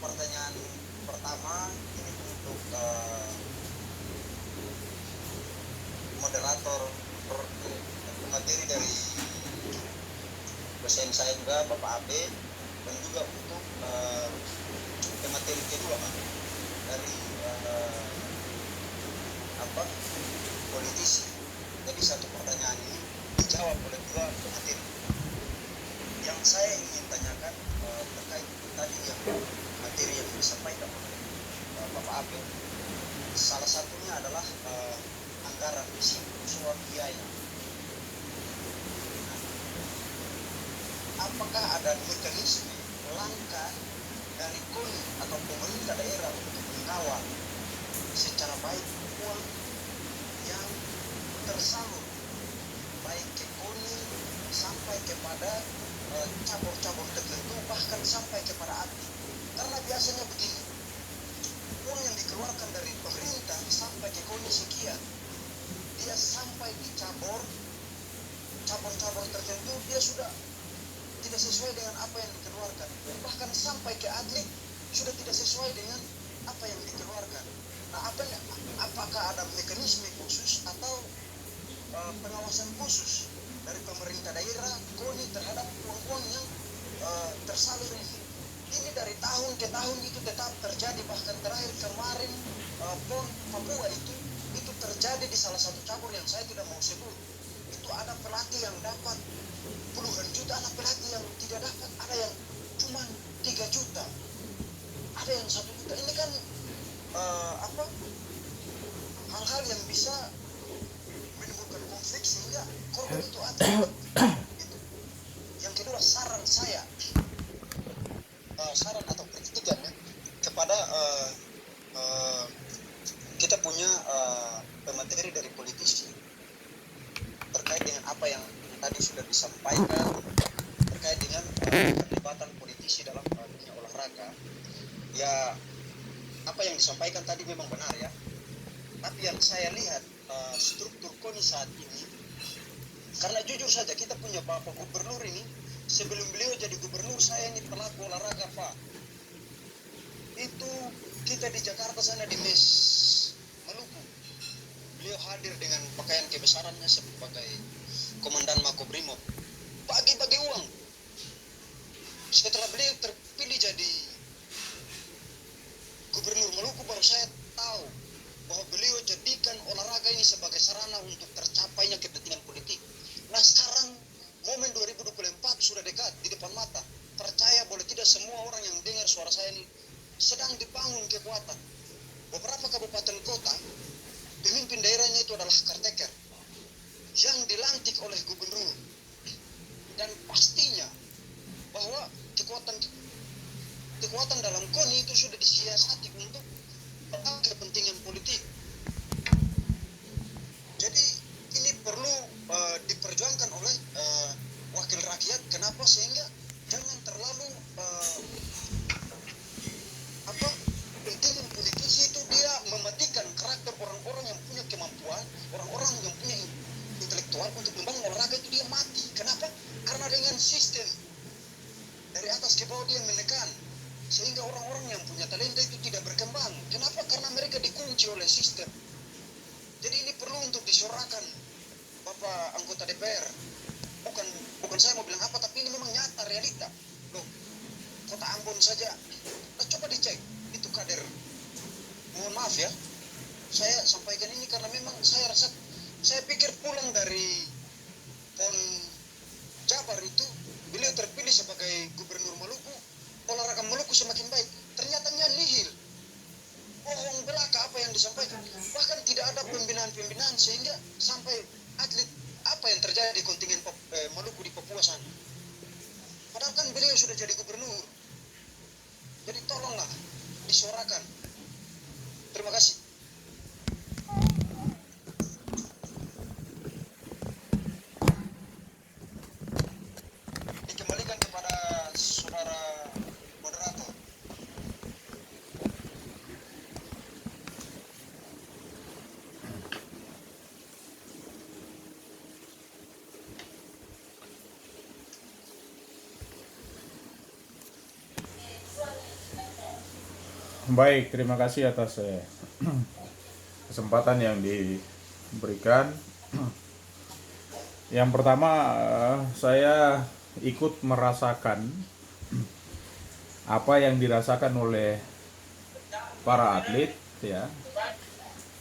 pertanyaan pertama ini untuk moderator materi dari dosen saya juga Bapak Abe, dan juga untuk materi kedua Pak, dari politisi. Jadi satu pertanyaan ini dijawab oleh dua materi. Yang saya ingin tanyakan terkait tadi yang materi yang disampaikan oleh Bapak Abe, salah satunya adalah anggaran soal biaya. Apakah ada mekanisme langkah dari KONI atau pemerintah daerah untuk mengawal secara baik uang yang tersalur baik ke KONI sampai kepada cabur-cabur tertentu, bahkan sampai kepada atlet? Karena biasanya begini, uang yang dikeluarkan dari pemerintah sampai ke KONI sekian, dia sampai di cabur-cabur tertentu dia sudah tidak sesuai dengan apa yang dikeluarkan, bahkan sampai ke atlet sudah tidak sesuai dengan apa yang dikeluarkan. Nah, apakah ada mekanisme khusus atau pengawasan khusus dari pemerintah daerah KONI terhadap uang-uang yang tersalur ini? Ini dari tahun ke tahun itu tetap terjadi, bahkan terakhir kemarin PON Papua itu terjadi di salah satu cabur yang saya tidak mau sebut. Itu ada pelatih yang dapat puluhan juta, ada pelatih yang tidak dapat, ada yang cuma 3 juta, ada yang 1 juta. Ini kan hal-hal yang bisa menimbulkan konflik sehingga korban itu ada. Gitu. Yang kedua, saran saya, saran atau kritikan ya, kepada kita punya pemateri dari politisi terkait dengan apa yang tadi sudah disampaikan terkait dengan keterlibatan politisi dalam dunia olahraga. Ya, apa yang disampaikan tadi memang benar ya, tapi yang saya lihat struktur KONI saat ini, karena jujur saja kita punya Bapak Gubernur ini, sebelum beliau jadi gubernur saya ini pelaku olahraga Pak. Itu kita di Jakarta sana di MES Maluku, beliau hadir dengan pakaian kebesarannya sebagai Komandan Makobrimob, bagi-bagi uang. Setelah beliau terpilih jadi Gubernur Maluku, baru saya tahu bahwa beliau jadikan olahraga ini sebagai sarana untuk tercapainya kepentingan politik. Nah, sekarang momen 2024 sudah dekat di depan mata. Percaya boleh tidak, semua orang yang dengar suara saya ini sedang dibangun kekuatan. Beberapa kabupaten kota, pemimpin daerahnya itu adalah caretaker yang dilantik oleh gubernur, dan pastinya bahwa kekuatan dalam KONI itu sudah disiasati untuk kepentingan politik. Jadi ini perlu diperjuangkan oleh wakil rakyat. Kenapa? Sehingga jangan terlalu kepentingan politisi itu dia mematikan karakter orang-orang yang punya kemampuan, orang-orang yang punya intelektual untuk membangun olahraga itu dia mati. Kenapa? Karena dengan sistem dari atas ke bawah dia menekan, sehingga orang-orang yang punya talenta itu tidak berkembang. Kenapa? Karena mereka dikunci oleh sistem. Jadi ini perlu untuk disuarakan Bapak anggota DPR. Bukan saya mau bilang apa, tapi ini memang nyata, realita. Loh, kota Ambon saja, nah, coba dicek, itu kader. Mohon maaf ya, saya sampaikan ini karena memang saya pikir pulang dari PON Jabar itu, beliau terpilih sebagai Gubernur Maluku, olahraga Maluku semakin baik. Ternyata nihil, bohong belaka apa yang disampaikan. Bahkan tidak ada pembinaan sehingga sampai atlet apa yang terjadi di kontingen Maluku di Papua sana. Padahal kan beliau sudah jadi gubernur. Jadi tolonglah disuarakan. Terima kasih. Dikembalikan kepada saudara moderator. Baik, terima kasih atas kesempatan yang diberikan. Yang pertama, saya ikut merasakan apa yang dirasakan oleh para atlet, ya,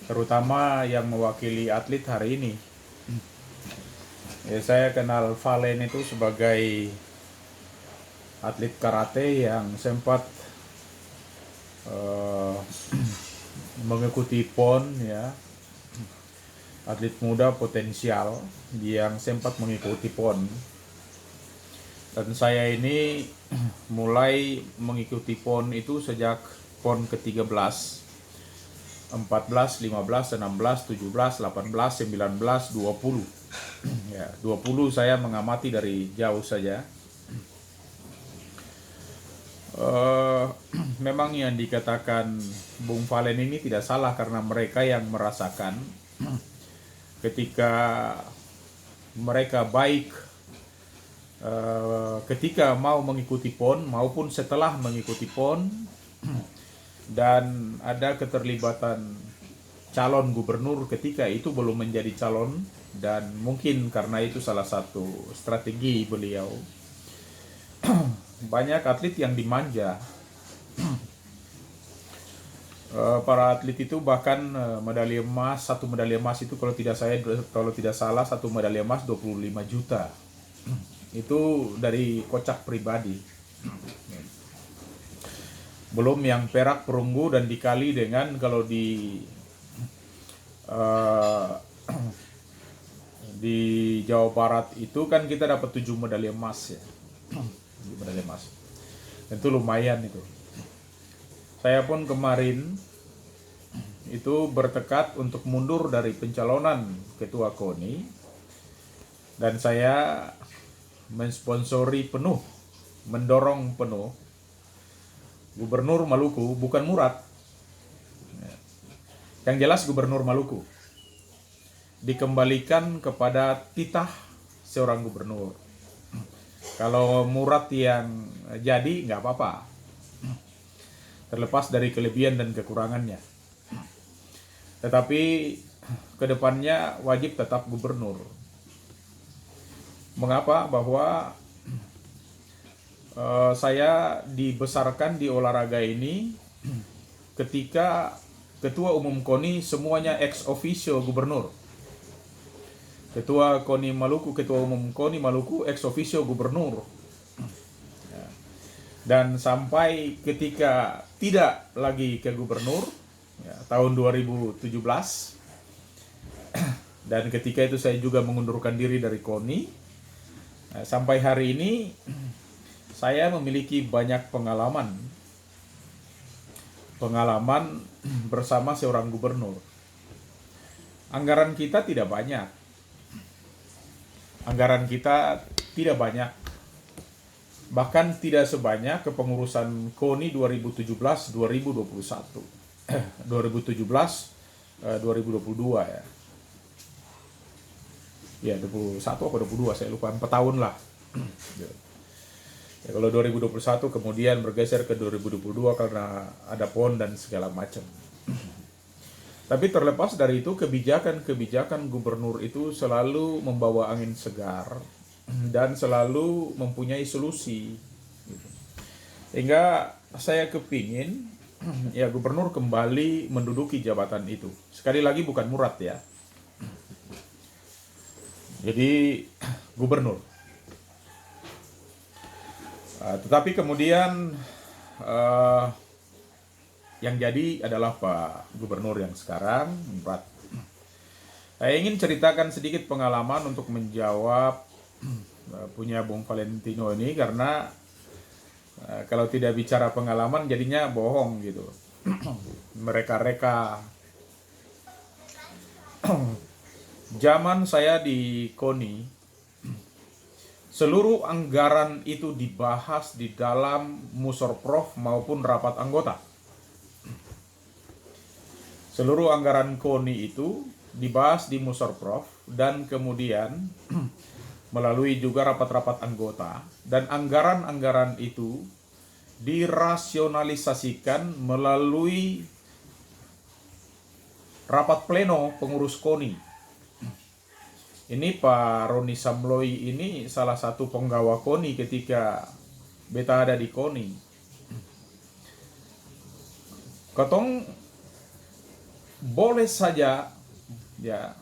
terutama yang mewakili atlet hari ini. Ya, saya kenal Valen itu sebagai atlet karate yang sempat eh, mengikuti PON, ya, atlet muda potensial yang sempat mengikuti PON. Dan saya ini mulai mengikuti PON itu sejak PON ke-13, 14, 15, 16, 17, 18, 19, 20. Ya, 20 saya mengamati dari jauh saja. Eh, Memang yang dikatakan Bung Valen ini tidak salah, karena mereka yang merasakan ketika mereka baik ketika mau mengikuti PON maupun setelah mengikuti PON, dan ada keterlibatan calon gubernur ketika itu belum menjadi calon, dan mungkin karena itu salah satu strategi beliau. Banyak atlet yang dimanja. Para atlet itu bahkan medali emas, satu medali emas itu kalau tidak salah satu medali emas 25 juta. Itu dari kocak pribadi. Belum yang perak, perunggu, dan dikali dengan kalau uh, di Jawa Barat itu kan kita dapat 7 medali emas, ya. 7 medali emas. Itu lumayan itu. Saya pun kemarin itu bertekad untuk mundur dari pencalonan ketua KONI, dan saya mensponsori penuh, mendorong penuh Gubernur Maluku, bukan Murad. Yang jelas Gubernur Maluku dikembalikan kepada titah seorang gubernur. Kalau Murad yang jadi nggak apa-apa, terlepas dari kelebihan dan kekurangannya. Tetapi kedepannya wajib tetap gubernur. Mengapa? Bahwa saya dibesarkan di olahraga ini ketika ketua umum KONI semuanya ex officio gubernur. Ketua KONI Maluku, ketua umum KONI Maluku ex officio gubernur. Dan sampai ketika tidak lagi ke gubernur, ya, tahun 2017, dan ketika itu saya juga mengundurkan diri dari KONI. Sampai hari ini saya memiliki banyak pengalaman bersama seorang gubernur. Anggaran kita tidak banyak. Bahkan tidak sebanyak kepengurusan KONI 2017-2021. 2017-2022 ya. Ya, 21 atau 22 saya lupa, 4 tahun lah. Ya, kalau 2021 kemudian bergeser ke 2022 karena ada PON dan segala macam. Tapi terlepas dari itu, kebijakan gubernur itu selalu membawa angin segar dan selalu mempunyai solusi. Hingga saya kepingin ya gubernur kembali menduduki jabatan itu. Sekali lagi bukan Murad ya. Jadi gubernur. Tetapi kemudian yang jadi adalah Pak Gubernur yang sekarang, Murad. Saya ingin ceritakan sedikit pengalaman untuk menjawab punya Bung Valentino ini, karena kalau tidak bicara pengalaman jadinya bohong gitu. Mereka-reka. Zaman saya di KONI, seluruh anggaran itu dibahas di dalam Musorprof maupun rapat anggota. Seluruh anggaran KONI itu dibahas di Musorprof dan kemudian melalui juga rapat-rapat anggota, dan anggaran-anggaran itu dirasionalisasikan melalui rapat pleno pengurus KONI. Ini Pak Roni Samloi ini salah satu penggawa KONI ketika beta ada di KONI. Ketong boleh saja ya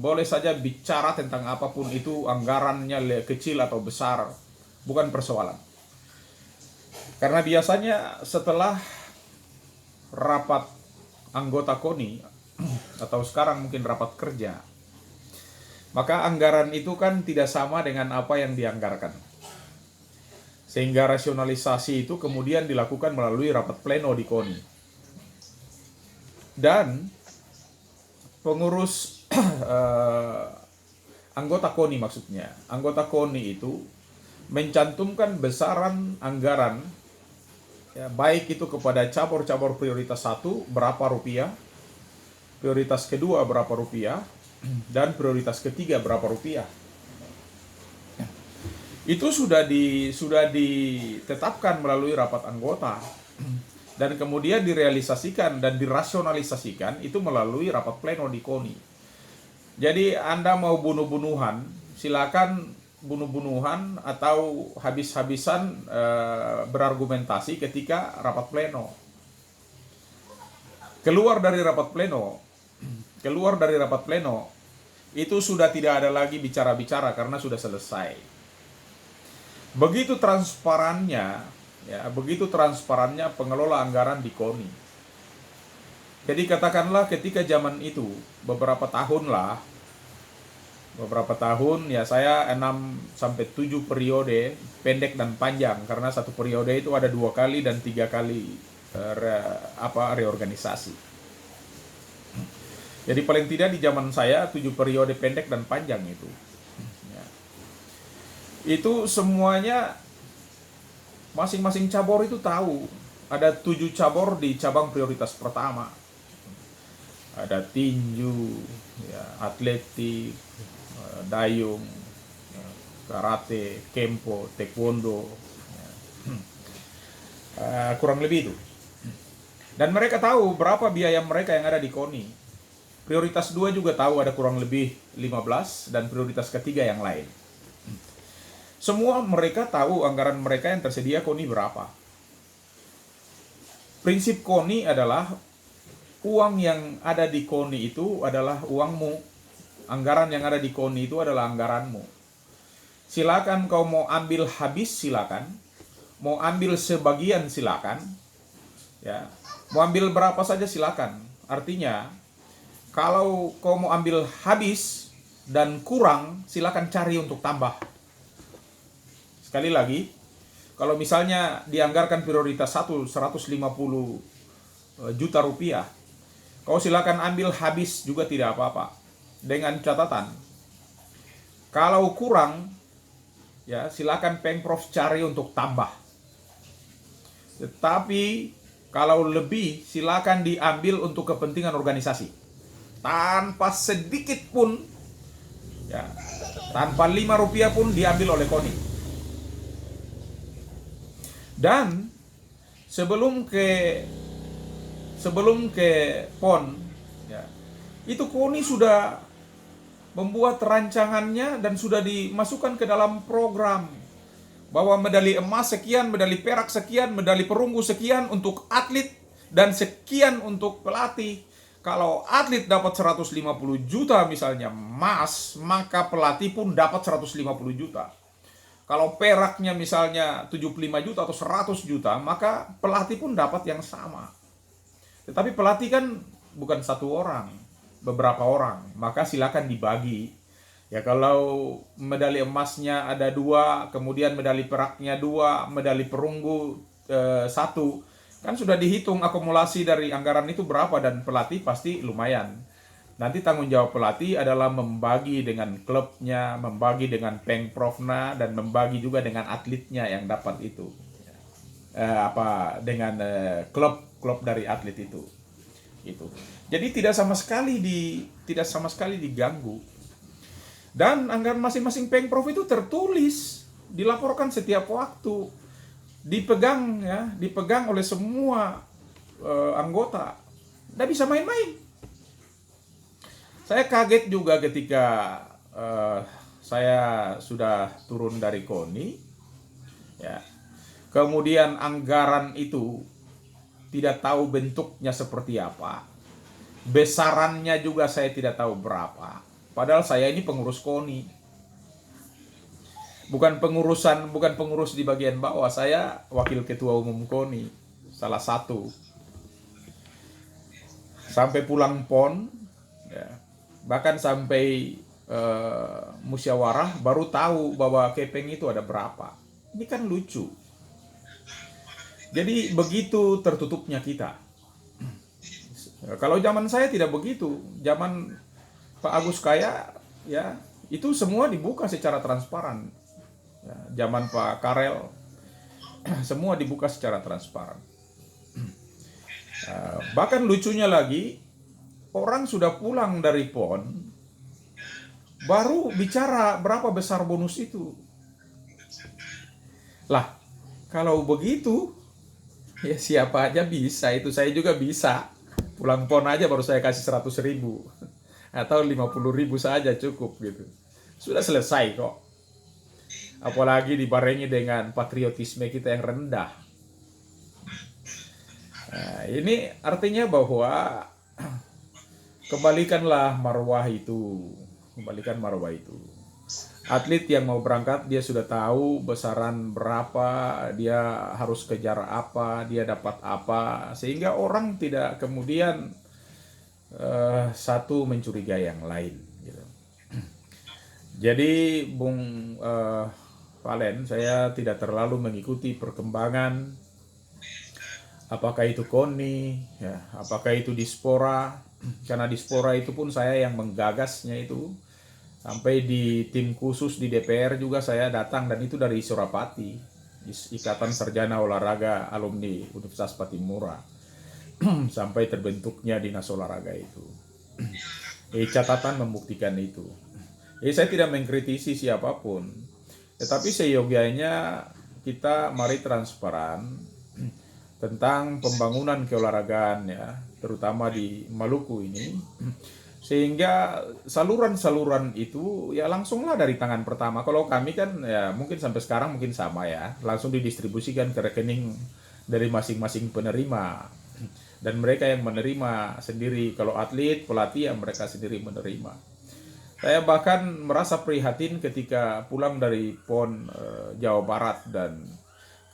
boleh saja bicara tentang apapun itu, anggarannya kecil atau besar, bukan persoalan. Karena biasanya setelah rapat anggota KONI atau sekarang mungkin rapat kerja, maka anggaran itu kan tidak sama dengan apa yang dianggarkan. Sehingga rasionalisasi itu kemudian dilakukan melalui rapat pleno di KONI. Dan pengurus anggota KONI maksudnya, anggota KONI itu mencantumkan besaran anggaran ya, baik itu kepada cabur-cabur prioritas 1 berapa rupiah, prioritas kedua berapa rupiah, dan prioritas ketiga berapa rupiah. Itu sudah ditetapkan melalui rapat anggota dan kemudian direalisasikan dan dirasionalisasikan itu melalui rapat pleno di KONI. Jadi Anda mau bunuh-bunuhan, silakan bunuh-bunuhan atau habis-habisan berargumentasi ketika rapat pleno. Keluar dari rapat pleno itu sudah tidak ada lagi bicara-bicara karena sudah selesai. Begitu transparannya pengelola anggaran di KONI. Jadi katakanlah ketika zaman itu beberapa tahun ya, saya 6-7 periode pendek dan panjang, karena satu periode itu ada 2 kali dan 3 kali reorganisasi. Jadi paling tidak di zaman saya 7 periode pendek dan panjang itu. Ya. Itu semuanya masing-masing cabur itu tahu. Ada 7 cabur di cabang prioritas pertama. Ada tinju, ya, atletik, dayung, karate, kempo, taekwondo, kurang lebih itu. Dan mereka tahu berapa biaya mereka yang ada di KONI. Prioritas 2 juga tahu ada kurang lebih 15, dan prioritas ketiga yang lain. Semua mereka tahu anggaran mereka yang tersedia KONI berapa. Prinsip KONI adalah uang yang ada di KONI itu adalah uangmu. Anggaran yang ada di KONI itu adalah anggaranmu. Silakan kau mau ambil habis, silakan. Mau ambil sebagian, silakan. Ya. Mau ambil berapa saja, silakan. Artinya, kalau kau mau ambil habis dan kurang, silakan cari untuk tambah. Sekali lagi, kalau misalnya dianggarkan prioritas 1 150 juta rupiah, kau silakan ambil habis juga tidak apa-apa. Dengan catatan, kalau kurang, ya silakan Pemprov cari untuk tambah. Tetapi kalau lebih, silakan diambil untuk kepentingan organisasi. Tanpa sedikit pun, ya, tanpa 5 rupiah pun diambil oleh KONI. Dan sebelum ke PON, ya, itu KONI sudah membuat rancangannya dan sudah dimasukkan ke dalam program bahwa medali emas sekian, medali perak sekian, medali perunggu sekian untuk atlet dan sekian untuk pelatih. Kalau atlet dapat 150 juta misalnya emas, maka pelatih pun dapat 150 juta. Kalau peraknya misalnya 75 juta atau 100 juta, maka pelatih pun dapat yang sama. Tetapi pelatih kan bukan satu orang, beberapa orang, maka silakan dibagi. Ya, kalau medali emasnya ada 2, kemudian medali peraknya 2, medali perunggu 1, kan sudah dihitung akumulasi dari anggaran itu berapa, dan pelatih pasti lumayan. Nanti tanggung jawab pelatih adalah membagi dengan klubnya, membagi dengan Pengprovna, dan membagi juga dengan atletnya yang dapat itu. Dengan klub dari atlet itu. Gitu. Jadi tidak sama sekali diganggu. Dan anggaran masing-masing Pengprov itu tertulis, dilaporkan setiap waktu. dipegang oleh semua anggota. Nggak bisa main-main. Saya kaget juga ketika saya sudah turun dari KONI, ya. Kemudian anggaran itu tidak tahu bentuknya seperti apa. Besarannya juga saya tidak tahu berapa. Padahal saya ini pengurus KONI. Bukan pengurus di bagian bawah, saya wakil ketua umum KONI, salah satu. Sampai pulang PON, ya, bahkan sampai musyawarah baru tahu bahwa kepeng itu ada berapa. Ini kan lucu. Jadi begitu tertutupnya kita. Kalau zaman saya tidak begitu. Zaman Pak Agus Kaya, ya, itu semua dibuka secara transparan. Ya, zaman Pak Karel, semua dibuka secara transparan. Bahkan lucunya lagi, orang sudah pulang dari PON, baru bicara berapa besar bonus itu. Lah, kalau begitu, ya siapa aja bisa. Itu saya juga bisa. Pulang PON aja baru saya kasih 100.000 atau 50.000 saja cukup gitu. Sudah selesai kok. Apalagi dibarengi dengan patriotisme kita yang rendah. Nah, ini artinya bahwa kembalikan marwah itu. Atlet yang mau berangkat dia sudah tahu besaran berapa, dia harus kejar apa, dia dapat apa, sehingga orang tidak kemudian satu mencurigai yang lain gitu. Jadi Bung Valen, saya tidak terlalu mengikuti perkembangan apakah itu KONI, ya, apakah itu Dispora, karena Dispora itu pun saya yang menggagasnya itu. Sampai di tim khusus di DPR juga saya datang, dan itu dari Surapati, Ikatan Sarjana Olahraga Alumni Universitas Patimura. Sampai terbentuknya Dinas Olahraga itu. Catatan membuktikan itu. Saya tidak mengkritisi siapapun, tetapi seyogianya kita mari transparan tentang pembangunan keolahragaan, ya, terutama di Maluku ini, sehingga saluran-saluran itu ya langsunglah dari tangan pertama. Kalau kami kan ya mungkin sampai sekarang mungkin sama ya, langsung didistribusikan ke rekening dari masing-masing penerima, dan mereka yang menerima sendiri. Kalau atlet, pelatih, ya mereka sendiri menerima. Saya bahkan merasa prihatin ketika pulang dari PON Jawa Barat, dan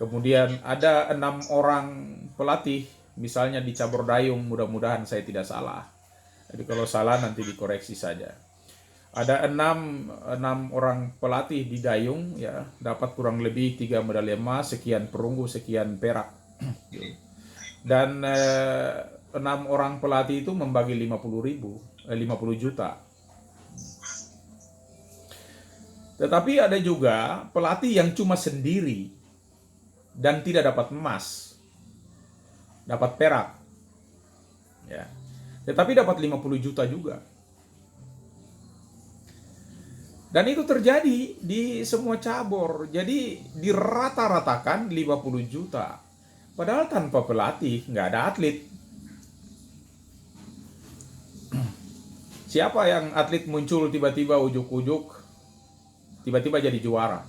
kemudian ada 6 orang pelatih, misalnya di cabur dayung, mudah-mudahan saya tidak salah. Jadi kalau salah nanti dikoreksi saja. Ada 6 orang pelatih di dayung, ya, dapat kurang lebih 3 medali emas, sekian perunggu, sekian perak. Dan 6 orang pelatih itu membagi 50 juta. Tetapi ada juga pelatih yang cuma sendiri dan tidak dapat emas, dapat perak, ya. Tetapi dapat 50 juta juga. Dan itu terjadi di semua cabur. Jadi dirata-ratakan 50 juta. Padahal tanpa pelatih nggak ada atlet. Siapa yang atlet muncul tiba-tiba ujuk-ujuk, tiba-tiba jadi juara?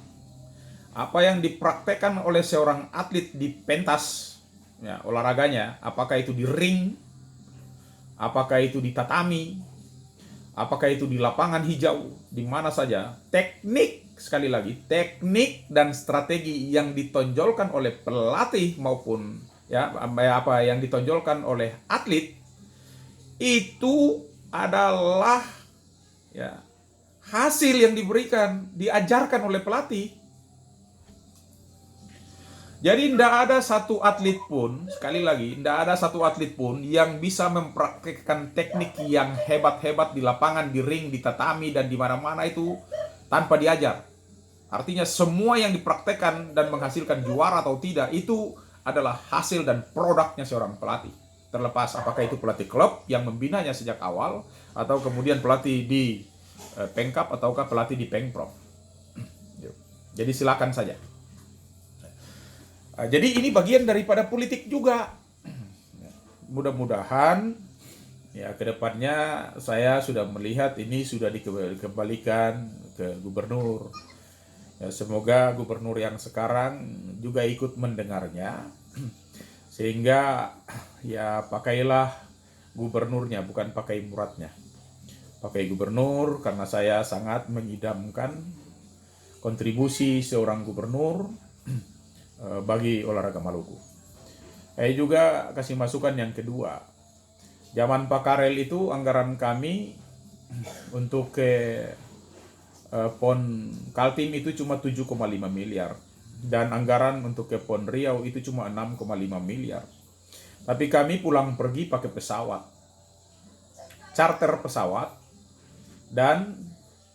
Apa yang dipraktekkan oleh seorang atlet di pentas, ya, olahraganya, apakah itu di ring, apakah itu di tatami, apakah itu di lapangan hijau, di mana saja, teknik, sekali lagi, teknik dan strategi yang ditonjolkan oleh pelatih maupun ya apa yang ditonjolkan oleh atlet itu adalah ya hasil yang diberikan, diajarkan oleh pelatih. Jadi tidak ada satu atlet pun, sekali lagi, tidak ada satu atlet pun yang bisa mempraktikkan teknik yang hebat-hebat di lapangan, di ring, di tatami, dan di mana-mana itu tanpa diajar. Artinya semua yang dipraktekkan dan menghasilkan juara atau tidak, itu adalah hasil dan produknya seorang pelatih. Terlepas apakah itu pelatih klub yang membinanya sejak awal, atau kemudian pelatih di Pengkap, ataukah pelatih di Pengprov. Jadi silakan saja. Jadi ini bagian daripada politik juga. Mudah-mudahan ya kedepannya saya sudah melihat ini sudah dikembalikan ke gubernur. Ya, semoga gubernur yang sekarang juga ikut mendengarnya, sehingga ya pakailah gubernurnya, bukan pakai muratnya. Pakai gubernur karena saya sangat mengidamkan kontribusi seorang gubernur bagi olahraga Maluku. Saya juga kasih masukan yang kedua. Zaman Pak Karel itu anggaran kami untuk ke PON Kaltim itu cuma 7,5 miliar. Dan anggaran untuk ke PON Riau itu cuma 6,5 miliar. Tapi kami pulang pergi pakai pesawat. Charter pesawat. Dan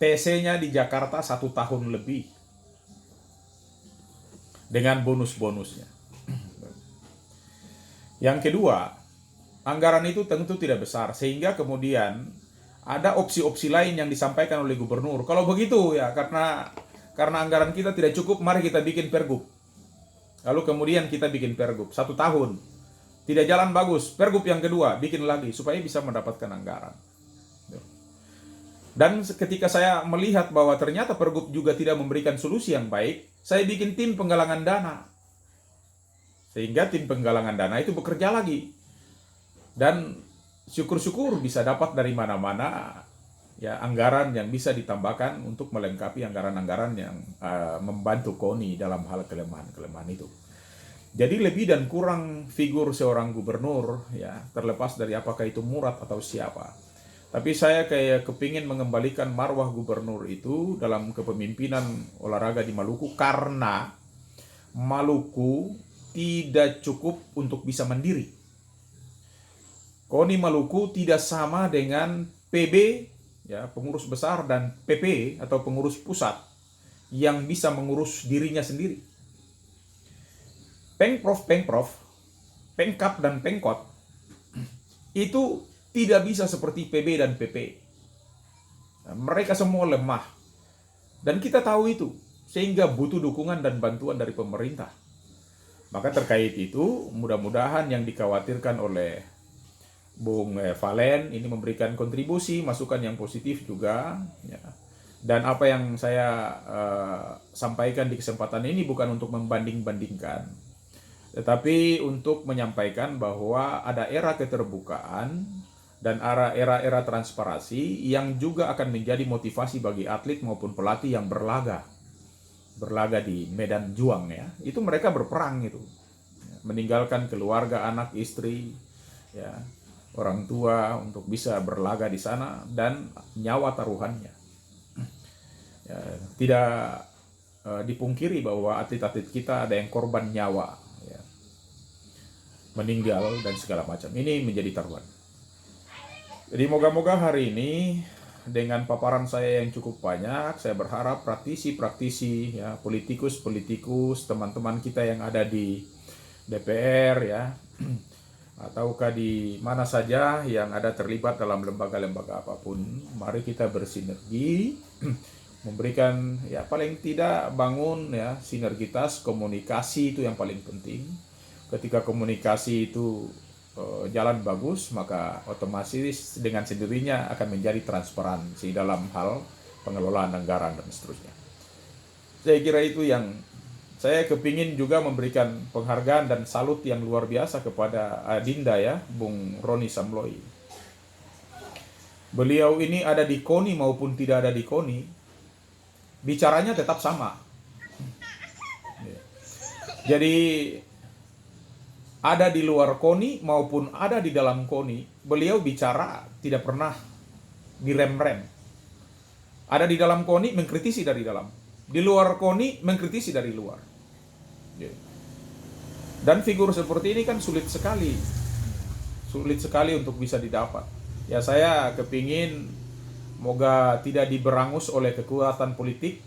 TC-nya di Jakarta 1 tahun lebih. Dengan bonus-bonusnya. Yang kedua, anggaran itu tentu tidak besar. Sehingga kemudian ada opsi-opsi lain yang disampaikan oleh gubernur. Kalau begitu ya karena anggaran kita tidak cukup, mari kita bikin pergub. Lalu kemudian kita bikin pergub 1 tahun. Tidak jalan bagus, pergub yang kedua bikin lagi supaya bisa mendapatkan anggaran. Dan ketika saya melihat bahwa ternyata pergub juga tidak memberikan solusi yang baik, saya bikin tim penggalangan dana. Sehingga tim penggalangan dana itu bekerja lagi. Dan syukur-syukur bisa dapat dari mana-mana ya anggaran yang bisa ditambahkan untuk melengkapi anggaran-anggaran yang membantu KONI dalam hal kelemahan-kelemahan itu. Jadi lebih dan kurang figur seorang gubernur ya, terlepas dari apakah itu Murat atau siapa. Tapi saya kayak kepingin mengembalikan marwah gubernur itu dalam kepemimpinan olahraga di Maluku, karena Maluku tidak cukup untuk bisa mandiri. KONI Maluku tidak sama dengan PB, ya, pengurus besar, dan PP atau pengurus pusat yang bisa mengurus dirinya sendiri. Pengprov, Pengkap dan Pengkot itu tidak bisa seperti PB dan PP. Mereka semua lemah. Dan kita tahu itu, sehingga butuh dukungan dan bantuan dari pemerintah. Maka terkait itu, mudah-mudahan yang dikhawatirkan oleh Bung Valen ini memberikan kontribusi, masukan yang positif juga. Ya. Dan apa yang saya sampaikan di kesempatan ini bukan untuk membanding-bandingkan, tetapi untuk menyampaikan bahwa ada era keterbukaan dan era transparansi yang juga akan menjadi motivasi bagi atlet maupun pelatih yang berlaga di medan juang ya. Itu mereka berperang itu. Meninggalkan keluarga, anak, istri, ya, orang tua untuk bisa berlaga di sana dan nyawa taruhannya. Ya, tidak dipungkiri bahwa atlet-atlet kita ada yang korban nyawa, ya, meninggal dan segala macam. Ini menjadi taruhan. Jadi moga-moga hari ini dengan paparan saya yang cukup banyak, saya berharap praktisi-praktisi, ya, politikus-politikus, teman-teman kita yang ada di DPR, ya, ataukah di mana saja yang ada terlibat dalam lembaga-lembaga apapun, mari kita bersinergi, memberikan ya paling tidak bangun ya sinergitas, komunikasi itu yang paling penting. Ketika komunikasi itu jalan bagus, maka otomatis dengan sendirinya akan menjadi transparansi dalam hal pengelolaan anggaran dan seterusnya. Saya kira itu yang saya kepingin juga memberikan penghargaan dan salut yang luar biasa kepada Adinda ya, Bung Roni Samloi. Beliau ini ada di KONI maupun tidak ada di KONI, bicaranya tetap sama. Jadi ada di luar KONI maupun ada di dalam KONI, beliau bicara tidak pernah direm-rem. Ada di dalam KONI mengkritisi dari dalam, di luar KONI mengkritisi dari luar. Dan figur seperti ini kan sulit sekali untuk bisa didapat. Ya saya kepingin moga tidak diberangus oleh kekuatan politik.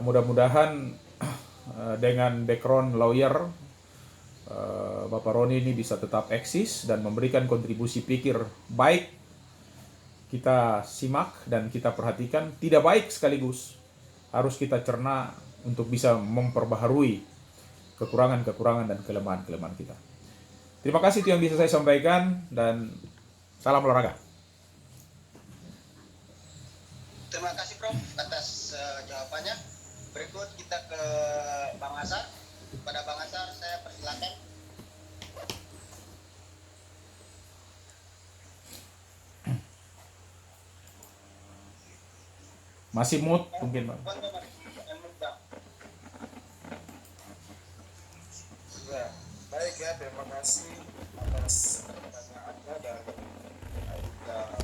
Mudah-mudahan dengan background lawyer, Bapak Roni ini bisa tetap eksis dan memberikan kontribusi pikir baik. Kita simak dan kita perhatikan, tidak baik sekaligus harus kita cerna untuk bisa memperbaharui kekurangan-kekurangan dan kelemahan-kelemahan kita. Terima kasih itu yang bisa saya sampaikan dan salam olahraga. Terima kasih Prof atas jawabannya. Berikut kita ke Bang Asar. Pada Bang Asar saya persilakan. Masih mood mungkin, Bang. Ya, baik ya, terima kasih